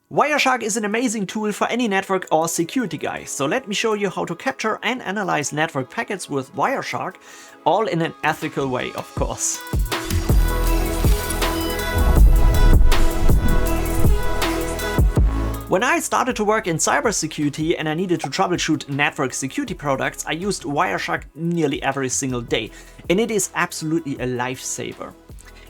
WireShark is an amazing tool for any network or security guy, so let me show you how to capture and analyze network packets with WireShark, all in an ethical way, of course. When I started to work in cybersecurity and I needed to troubleshoot network security products, I used WireShark nearly every single day, and it is absolutely a lifesaver.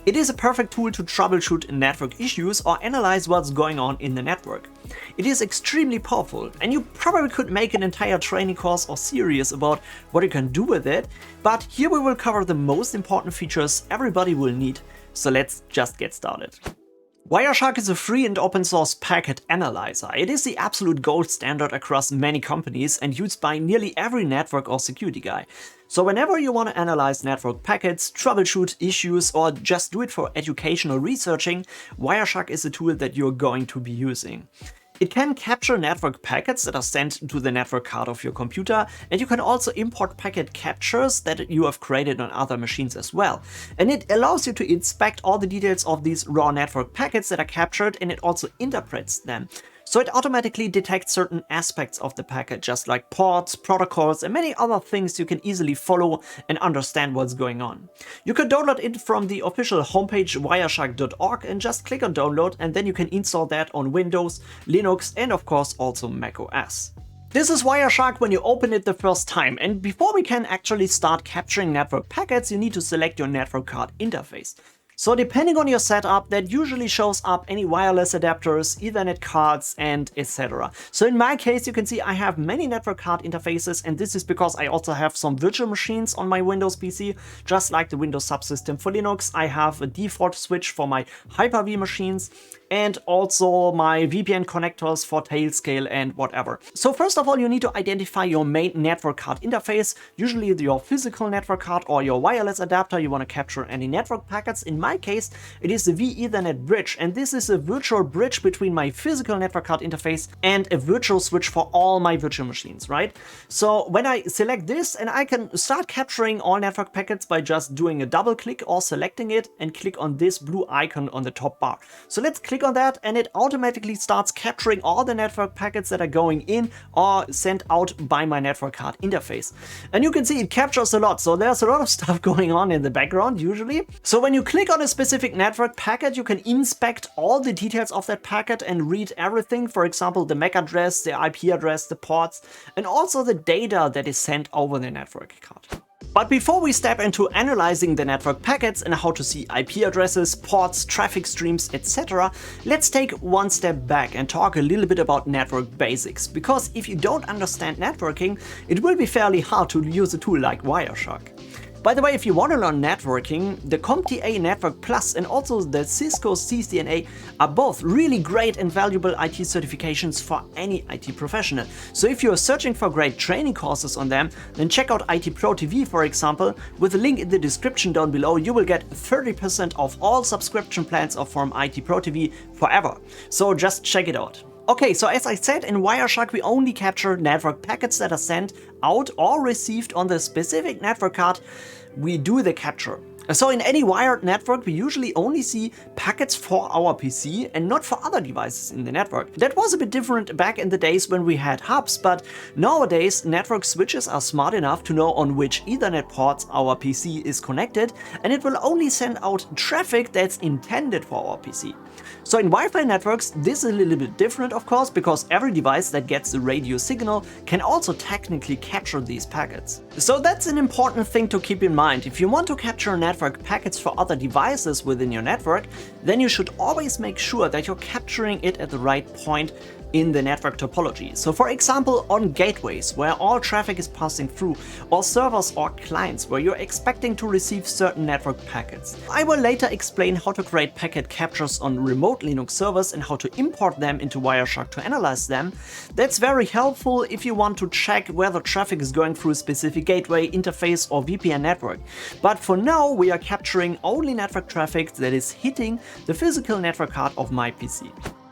It is a perfect tool to troubleshoot network issues or analyze what's going on in the network. It is extremely powerful, and you probably could make an entire training course or series about what you can do with it, but here we will cover the most important features everybody will need, so let's just get started. WireShark is a free and open source packet analyzer. It is the absolute gold standard across many companies and used by nearly every network or security guy. So whenever you want to analyze network packets, troubleshoot issues, or just do it for educational researching, WireShark is a tool that you're going to be using. It can capture network packets that are sent to the network card of your computer, and you can also import packet captures that you have created on other machines as well. And it allows you to inspect all the details of these raw network packets that are captured, and it also interprets them. So it automatically detects certain aspects of the packet, just like ports, protocols, and many other things you can easily follow and understand what's going on. You can download it from the official homepage wireshark.org and just click on download, and then you can install that on Windows, Linux, and of course also Mac OS. This is WireShark when you open it the first time, and before we can actually start capturing network packets, you need to select your network card interface. So depending on your setup, that usually shows up any wireless adapters, Ethernet cards, and etc. So in my case, you can see I have many network card interfaces, and this is because I also have some virtual machines on my Windows PC, just like the Windows subsystem for Linux. I have a default switch for my Hyper-V machines, and also my VPN connectors for Tailscale and whatever. So first of all, you need to identify your main network card interface, usually your physical network card or your wireless adapter. You want to capture any network packets. In my case, it is the vEthernet bridge, and this is a virtual bridge between my physical network card interface and a virtual switch for all my virtual machines, right? So when I select this, and I can start capturing all network packets by just doing a double click or selecting it and click on this blue icon on the top bar. So let's click on that, and it automatically starts capturing all the network packets that are going in or sent out by my network card interface. And you can see it captures a lot, so there's a lot of stuff going on in the background usually. So when you click on a specific network packet, you can inspect all the details of that packet and read everything. For example, the MAC address, the IP address, the ports, and also the data that is sent over the network card. But before we step into analyzing the network packets and how to see IP addresses, ports, traffic streams, etc., let's take one step back and talk a little bit about network basics. Because if you don't understand networking, it will be fairly hard to use a tool like WireShark. By the way, if you want to learn networking, the CompTIA Network Plus and also the Cisco CCNA are both really great and valuable IT certifications for any IT professional. So if you are searching for great training courses on them, then check out IT Pro TV, for example. With a link in the description down below, you will get 30% off all subscription plans from IT Pro TV forever. So just check it out. Okay, so as I said, in WireShark we only capture network packets that are sent out or received on the specific network card we do the capture. So in any wired network, we usually only see packets for our PC and not for other devices in the network. That was a bit different back in the days when we had hubs, but nowadays network switches are smart enough to know on which Ethernet ports our PC is connected, and it will only send out traffic that's intended for our PC. So in Wi-Fi networks, this is a little bit different, of course, because every device that gets the radio signal can also technically capture these packets. So that's an important thing to keep in mind. If you want to capture network packets for other devices within your network, then you should always make sure that you're capturing it at the right point in the network topology. So for example, on gateways where all traffic is passing through, or servers or clients where you're expecting to receive certain network packets. I will later explain how to create packet captures on remote Linux servers and how to import them into WireShark to analyze them. That's very helpful if you want to check whether traffic is going through a specific gateway, interface, or VPN network. But for now, we are capturing only network traffic that is hitting the physical network card of my PC.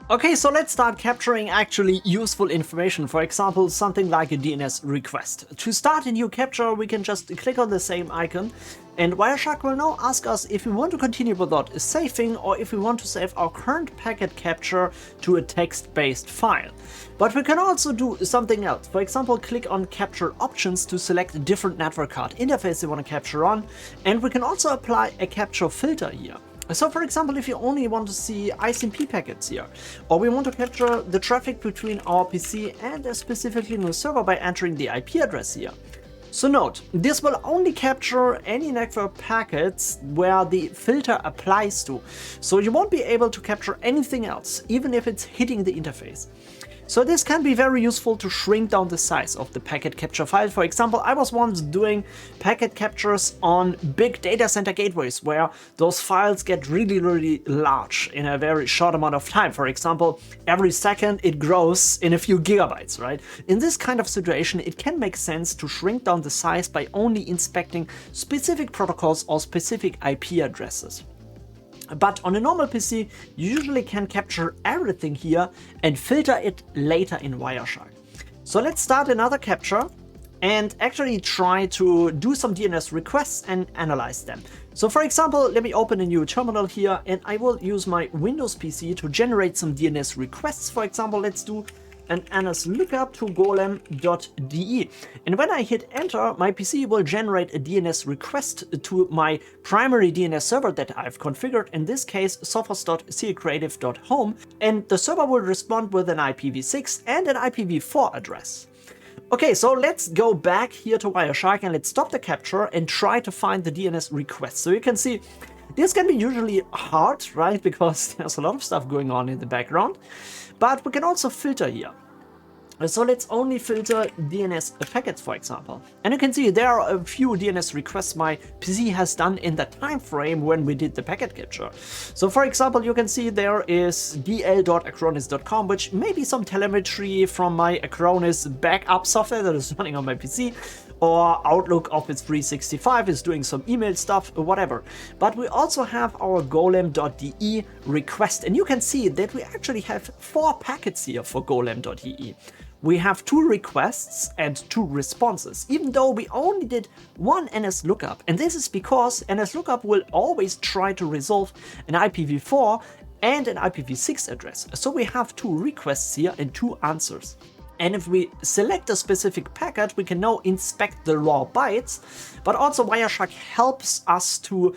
Okay, so let's start capturing actually useful information, for example, something like a DNS request. To start a new capture, we can just click on the same icon, and WireShark will now ask us if we want to continue without saving or if we want to save our current packet capture to a text-based file. But we can also do something else. For example, click on Capture Options to select a different network card interface you want to capture on, and we can also apply a capture filter here. So for example, if you only want to see ICMP packets here, or we want to capture the traffic between our PC and a specifically new server by entering the IP address here. So note, this will only capture any network packets where the filter applies to, so you won't be able to capture anything else, even if it's hitting the interface. So this can be very useful to shrink down the size of the packet capture file. For example, I was once doing packet captures on big data center gateways where those files get really large in a very short amount of time. For example, every second it grows in a few gigabytes, right? In this kind of situation, it can make sense to shrink down the size by only inspecting specific protocols or specific IP addresses. But on a normal PC, you usually can capture everything here and filter it later in WireShark. So let's start another capture and actually try to do some DNS requests and analyze them. So for example, let me open a new terminal here and I will use my Windows PC to generate some DNS requests. For example, let's do an NS lookup to golem.de. And when I hit enter, my PC will generate a DNS request to my primary DNS server that I've configured, in this case sophos.creative.home, and the server will respond with an IPv6 and an IPv4 address. Okay, so let's go back here to WireShark and let's stop the capture and try to find the DNS request. So you can see this can be usually hard, right? Because there's a lot of stuff going on in the background. But we can also filter here. So let's only filter DNS packets, for example. And you can see there are a few DNS requests my PC has done in the time frame when we did the packet capture. So for example, you can see there is dl.acronis.com, which may be some telemetry from my Acronis backup software that is running on my PC, or Outlook Office 365 is doing some email stuff, or whatever. But we also have our golem.de request, and you can see that we actually have 4 packets here for golem.de. We have 2 requests and 2 responses, even though we only did 1 NS lookup. And this is because NS lookup will always try to resolve an IPv4 and an IPv6 address. So we have 2 requests here and 2 answers. And if we select a specific packet, we can now inspect the raw bytes, but also WireShark helps us to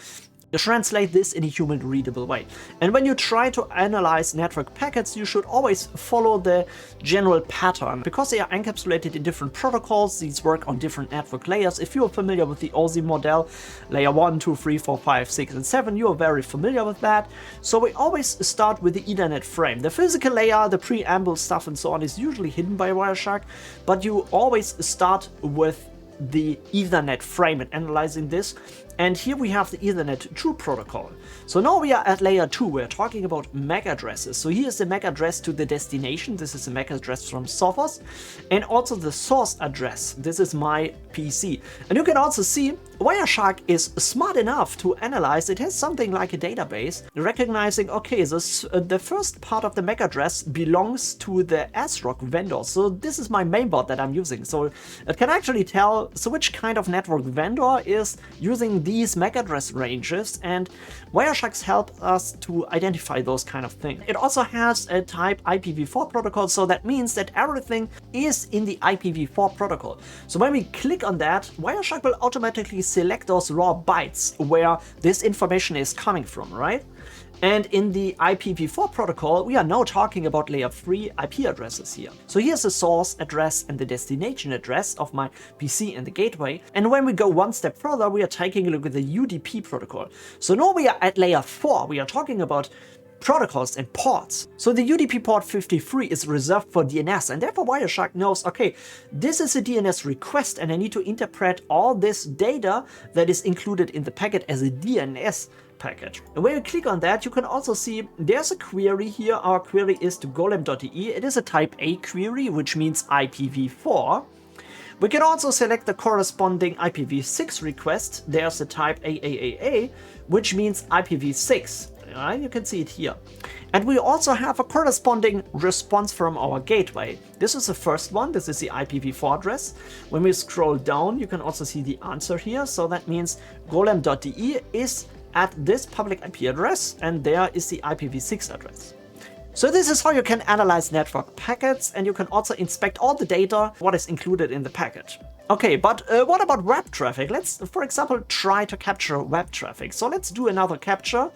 translate this in a human readable way. And when you try to analyze network packets, you should always follow the general pattern. Because they are encapsulated in different protocols, these work on different network layers. If you are familiar with the OSI model, layer 1, 2, 3, 4, 5, 6, and 7, you are very familiar with that. So we always start with the Ethernet frame. The physical layer, the preamble stuff and so on is usually hidden by WireShark, but you always start with the Ethernet frame and analyzing this. And here we have the Ethernet 2 protocol. So now we are at layer 2, we're talking about MAC addresses. So here's the MAC address to the destination, this is a MAC address from Sophos, and also the source address, this is my PC. And you can also see WireShark is smart enough to analyze, it has something like a database, recognizing, okay, the first part of the MAC address belongs to the ASRock vendor. So this is my mainboard that I'm using. So it can actually tell which kind of network vendor is using these MAC address ranges, and WireShark helps us to identify those kind of things. It also has a type IPv4 protocol, so that means that everything is in the IPv4 protocol. So when we click on that, WireShark will automatically select those raw bytes where this information is coming from, right? And in the IPv4 protocol, we are now talking about layer 3 IP addresses here. So here's the source address and the destination address of my PC and the gateway. And when we go one step further, we are taking a look at the UDP protocol. So now we are at layer 4. We are talking about protocols and ports. So the UDP port 53 is reserved for DNS, and therefore WireShark knows, okay, this is a DNS request and I need to interpret all this data that is included in the packet as a DNS packet. And when you click on that, you can also see there's a query here. Our query is to golem.de. It is a type A query, which means IPv4. We can also select the corresponding IPv6 request. There's the type AAAA, which means IPv6. right? You can see it here. And we also have a corresponding response from our gateway. This is the first one. This is the IPv4 address. When we scroll down, you can also see the answer here. So that means golem.de is at this public IP address, and there is the IPv6 address. So this is how you can analyze network packets, and you can also inspect all the data, what is included in the packet. Okay, but what about web traffic? Let's, for example, try to capture web traffic. So let's do another capture,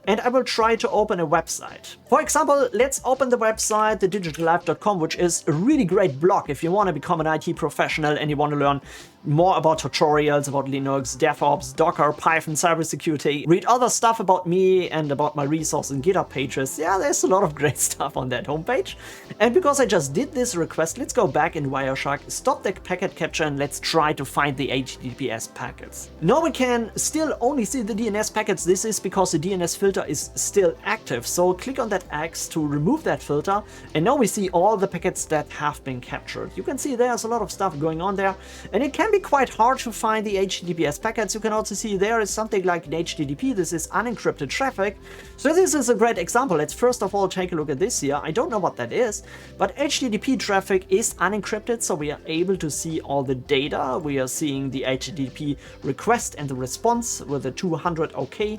and I will try to open a website. For example, let's open the website, thedigitallife.com, which is a really great blog if you want to become an IT professional and you want to learn more about tutorials about Linux, DevOps, Docker, Python, cybersecurity. Read other stuff about me and about my resources and GitHub pages. Yeah, there's a lot of great stuff on that homepage. And because I just did this request, let's go back in WireShark, stop the packet capture, and let's try to find the HTTPS packets. Now we can still only see the DNS packets. This is because the DNS filter is still active. So click on that X to remove that filter. And now we see all the packets that have been captured. You can see there's a lot of stuff going on there. And it can be quite hard to find the HTTPS packets. You can also see there is something like an HTTP. This is unencrypted traffic. So this is a great example. Let's first of all take a look at this here. I don't know what that is, but HTTP traffic is unencrypted, so we are able to see all the data. We are seeing the HTTP request and the response with the 200 OK,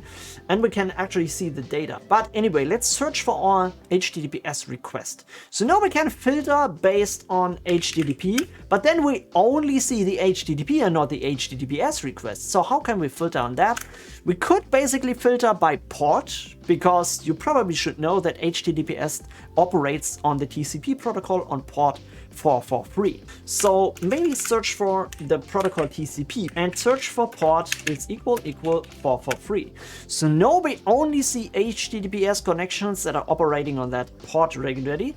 and we can actually see the data. But anyway, let's search for our HTTPS request. So now we can filter based on HTTP, but then we only see the HTTP and not the HTTPS request. So how can we filter on that? We could basically filter by port, because you probably should know that HTTPS operates on the TCP protocol on port 443. So maybe search for the protocol TCP and search for port is equal 443. So now we only see HTTPS connections that are operating on that port regularly.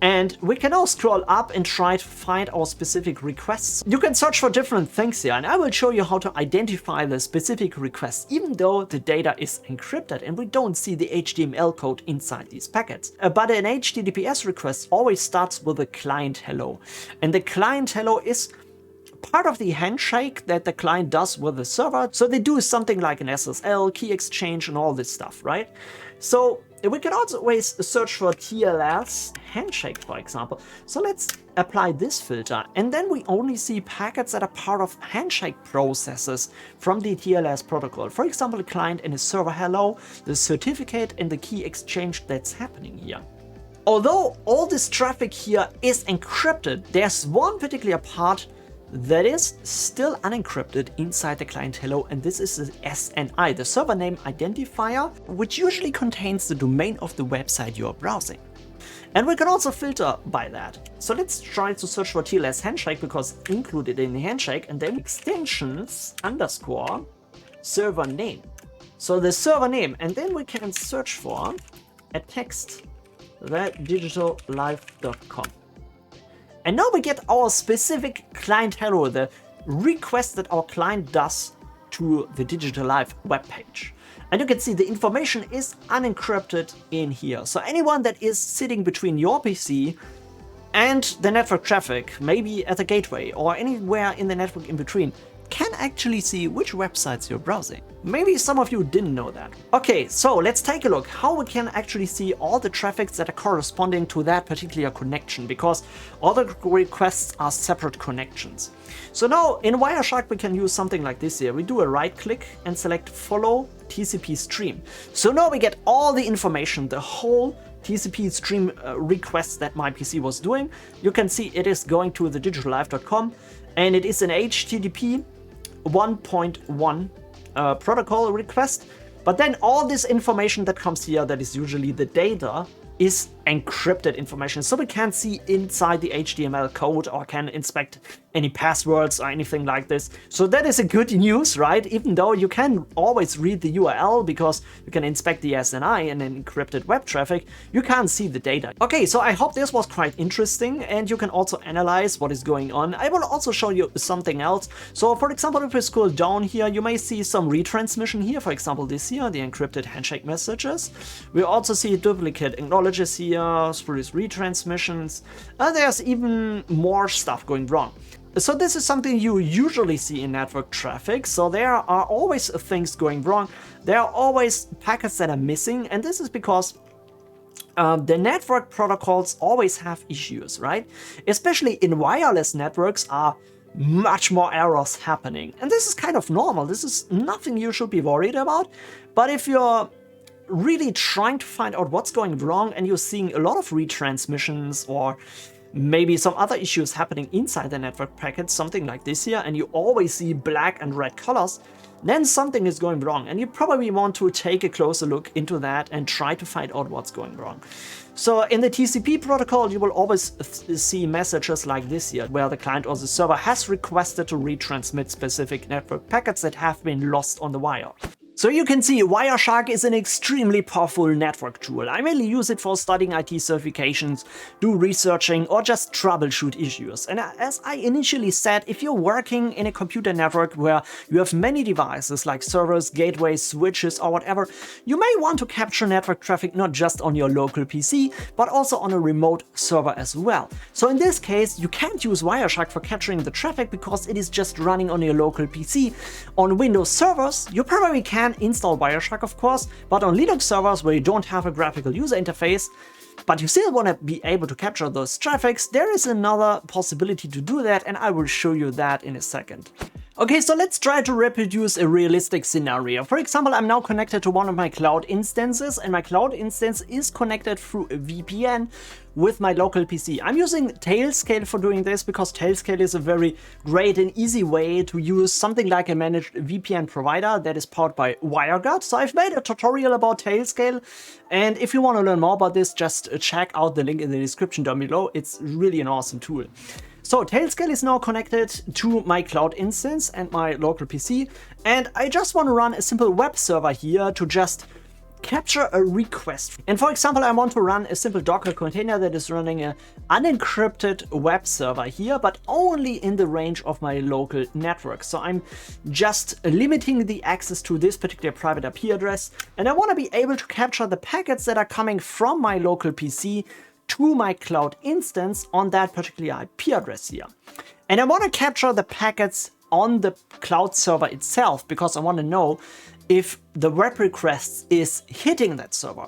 And we can now scroll up and try to find our specific requests. You can search for different things here, and I will show you how to identify the specific requests, even though the data is encrypted and we don't see the HTML code inside these packets. But an HTTPS request always starts with a client hello. And the client hello is part of the handshake that the client does with the server. So they do something like an SSL, key exchange, and all this stuff, right? So we can also always search for TLS handshake, for example. So let's apply this filter, and then we only see packets that are part of handshake processes from the TLS protocol. For example, a client and a server hello, the certificate, and the key exchange that's happening here. Although all this traffic here is encrypted, there's one particular part that is still unencrypted inside the client hello, and this is the SNI, the server name identifier, which usually contains the domain of the website you are browsing. And we can also filter by that. So let's try to search for TLS handshake, because included in the handshake, and then extensions underscore server name. So the server name, and then we can search for a text, thedigitallife.com. And now we get our specific client hello, the request that our client does to the Digital Life webpage. And you can see the information is unencrypted in here. So anyone that is sitting between your PC and the network traffic, maybe at the gateway or anywhere in the network in between, can actually see which websites you're browsing. Maybe some of you didn't know that. Okay, so let's take a look how we can actually see all the traffics that are corresponding to that particular connection, because all the requests are separate connections. So now in WireShark we can use something like this here. We do a right click and select follow TCP stream. So now we get all the information, the whole TCP stream requests that my PC was doing. You can see it is going to the digitallife.com, and it is an HTTP 1.1 protocol request. But then all this information that comes here, that is usually the data, is encrypted information, so we can't see inside the HTML code or can inspect any passwords or anything like this. So that is a good news, right? Even though you can always read the URL because you can inspect the SNI and encrypted web traffic, you can't see the data. Okay, so I hope this was quite interesting, and you can also analyze what is going on. I will also show you something else. So for example, if we scroll down here, you may see some retransmission here. For example, this here, the encrypted handshake messages. We also see duplicate acknowledges here, spurious retransmissions. There's even more stuff going wrong. So this is something you usually see in network traffic. So there are always things going wrong. There are always packets that are missing. And this is because the network protocols always have issues, right? Especially in wireless networks are much more errors happening. And this is kind of normal. This is nothing you should be worried about. But if you're really trying to find out what's going wrong and you're seeing a lot of retransmissions or maybe some other issues happening inside the network packets, something like this here, and you always see black and red colors, then something is going wrong. And you probably want to take a closer look into that and try to find out what's going wrong. So in the TCP protocol, you will always see messages like this here, where the client or the server has requested to retransmit specific network packets that have been lost on the wire. So you can see WireShark is an extremely powerful network tool. I mainly use it for studying IT certifications, do researching, or just troubleshoot issues. And as I initially said, if you're working in a computer network where you have many devices like servers, gateways, switches, or whatever, you may want to capture network traffic not just on your local PC, but also on a remote server as well. So in this case, you can't use WireShark for capturing the traffic because it is just running on your local PC. On Windows servers, you probably can install WireShark, of course, but on Linux servers where you don't have a graphical user interface, but you still want to be able to capture those traffics, there is another possibility to do that, and I will show you that in a second. Okay, so let's try to reproduce a realistic scenario. For example, I'm now connected to one of my cloud instances, and my cloud instance is connected through a VPN with my local PC. I'm using Tailscale for doing this because Tailscale is a very great and easy way to use something like a managed VPN provider that is powered by WireGuard. So I've made a tutorial about Tailscale, and if you want to learn more about this, just check out the link in the description down below. It's really an awesome tool. So Tailscale is now connected to my cloud instance and my local PC, and I just want to run a simple web server here to just capture a request. And for example, I want to run a simple Docker container that is running an unencrypted web server here, but only in the range of my local network. So I'm just limiting the access to this particular private IP address, and I want to be able to capture the packets that are coming from my local PC to my cloud instance on that particular IP address here. And I want to capture the packets on the cloud server itself because I want to know if the web request is hitting that server.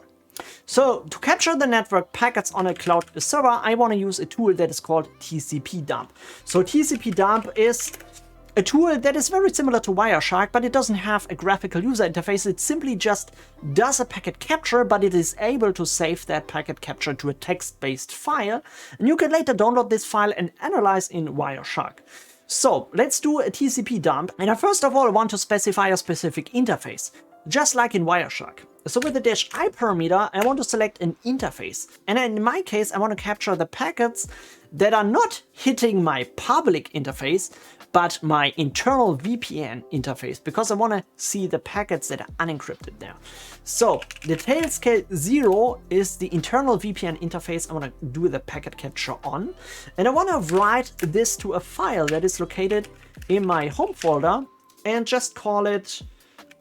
So to capture the network packets on a cloud server, I want to use a tool that is called TCPDump. So TCPDump is a tool that is very similar to WireShark, but it doesn't have a graphical user interface. It simply just does a packet capture, but it is able to save that packet capture to a text-based file. And you can later download this file and analyze in WireShark. So let's do a TCP dump. And I first of all want to specify a specific interface, just like in WireShark. So with the -i parameter, I want to select an interface. And in my case, I want to capture the packets that are not hitting my public interface, but my internal VPN interface, because I want to see the packets that are unencrypted there. So the Tailscale 0 is the internal VPN interface I want to do the packet capture on. And I want to write this to a file that is located in my home folder and just call it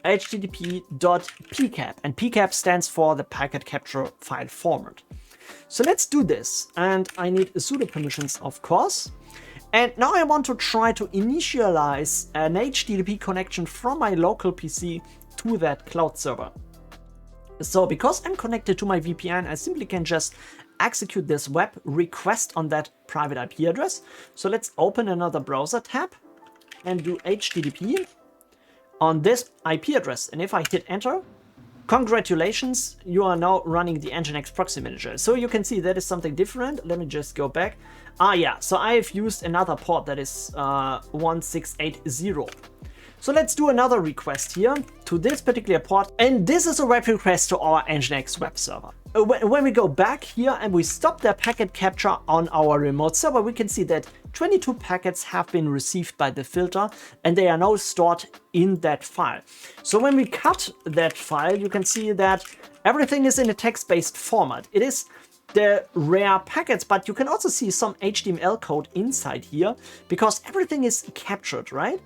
http.pcap. And pcap stands for the packet capture file format. So let's do this. And I need sudo permissions, of course. And now I want to try to initialize an HTTP connection from my local PC to that cloud server. So because I'm connected to my VPN, I simply can just execute this web request on that private IP address. So let's open another browser tab and do HTTP on this IP address. And if I hit enter, congratulations, you are now running the Nginx proxy manager. So you can see that is something different. Let me just go back. So I have used another port that is 1680. So let's do another request here to this particular port. And this is a web request to our Nginx web server. When we go back here and we stop the packet capture on our remote server, we can see that 22 packets have been received by the filter and they are now stored in that file. So when we cut that file, you can see that everything is in a text-based format. It is the rare packets, but you can also see some HTML code inside here because everything is captured, right?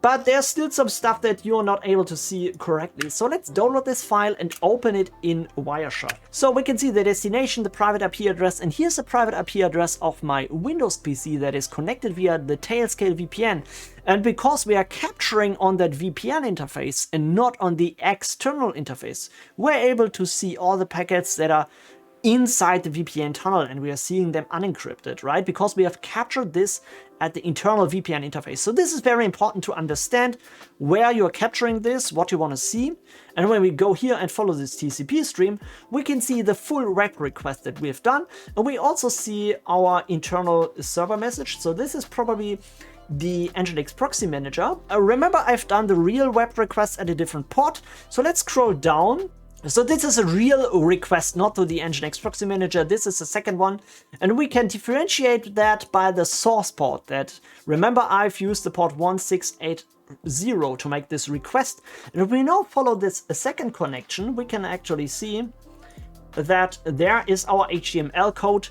but there's still some stuff that you're not able to see correctly. So let's download this file and open it in WireShark. So we can see the destination, the private IP address, and here's the private IP address of my Windows PC that is connected via the Tailscale VPN. And because we are capturing on that VPN interface and not on the external interface, we're able to see all the packets that are inside the VPN tunnel, and we are seeing them unencrypted, right? Because we have captured this at the internal VPN interface. So this is very important to understand where you're capturing this, what you want to see. And when we go here and follow this TCP stream, we can see the full web request that we have done. And we also see our internal server message. So this is probably the Nginx proxy manager. Remember, I've done the real web request at a different port. So let's scroll down. So this is a real request, not to the Nginx proxy manager. This is the second one. And we can differentiate that by the source port. That, remember, I've used the port 1680 to make this request. And if we now follow this second connection, we can actually see that there is our HTML code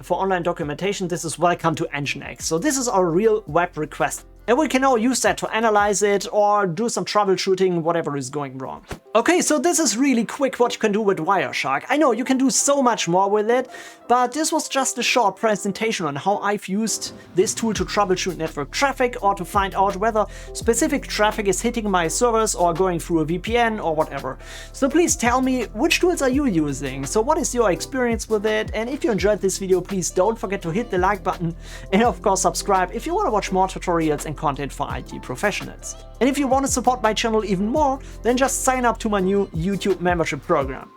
for online documentation. This is welcome to Nginx. So this is our real web request. And we can now use that to analyze it or do some troubleshooting, whatever is going wrong. Okay, so this is really quick what you can do with WireShark. I know you can do so much more with it, but this was just a short presentation on how I've used this tool to troubleshoot network traffic or to find out whether specific traffic is hitting my servers or going through a VPN or whatever. So please tell me, which tools are you using? So what is your experience with it? And if you enjoyed this video, please don't forget to hit the like button and of course subscribe if you want to watch more tutorials and content for IT professionals. And if you want to support my channel even more, then just sign up to my new YouTube membership program.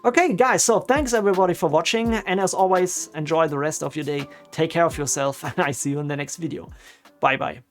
Okay guys, so thanks everybody for watching, and as always, enjoy the rest of your day, take care of yourself, and I see you in the next video. Bye bye.